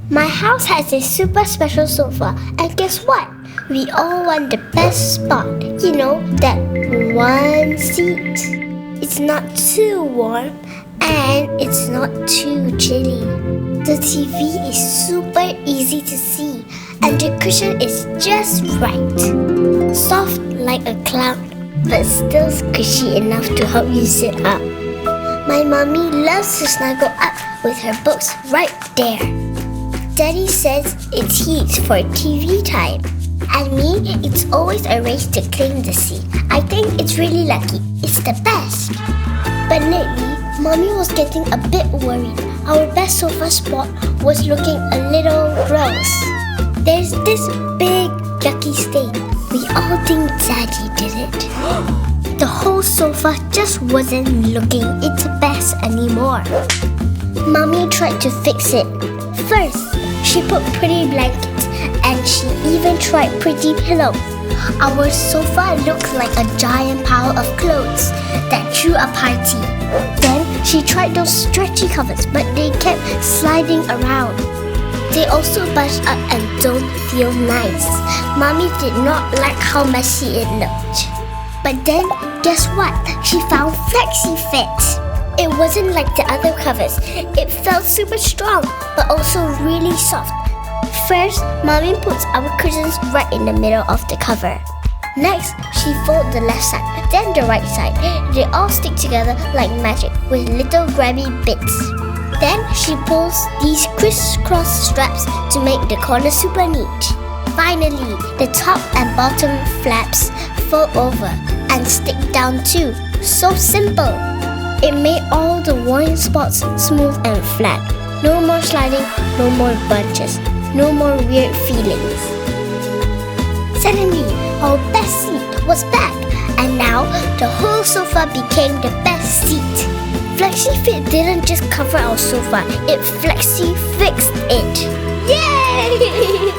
My house has a super special sofa, and guess what? We all want the best spot. You know, that one seat. It's not too warm and it's not too chilly. The TV is super easy to see and the cushion is just right. Soft like a cloud, but still squishy enough to help you sit up. My mommy loves to snuggle up with her books right there. Daddy says it's heat for TV time. And me, it's always a race to claim the seat. I think it's really lucky. It's the best. But lately, Mommy was getting a bit worried. Our best sofa spot was looking a little gross. There's this big yucky stain. We all think Daddy did it. The whole sofa just wasn't looking its best anymore. Mommy tried to fix it. First, she put pretty blankets and she even tried pretty pillows. Our sofa looked like a giant pile of clothes that threw a party. Then she tried those stretchy covers, but they kept sliding around. They also bunched up and don't feel nice. Mommy did not like how messy it looked. But then, guess what? She found FlexiFit. It wasn't like the other covers. It felt super strong, but also really soft. First, Mommy puts our cushions right in the middle of the cover. Next, she folds the left side, then the right side. They all stick together like magic with little grabby bits. Then she pulls these crisscross straps to make the corner super neat. Finally, the top and bottom flaps fold over and stick down too. So simple! It made all the worn spots smooth and flat. No more sliding, no more bunches, no more weird feelings. Suddenly, our best seat was back, and now the whole sofa became the best seat. FlexiFit didn't just cover our sofa, it flexi-fixed it. Yay!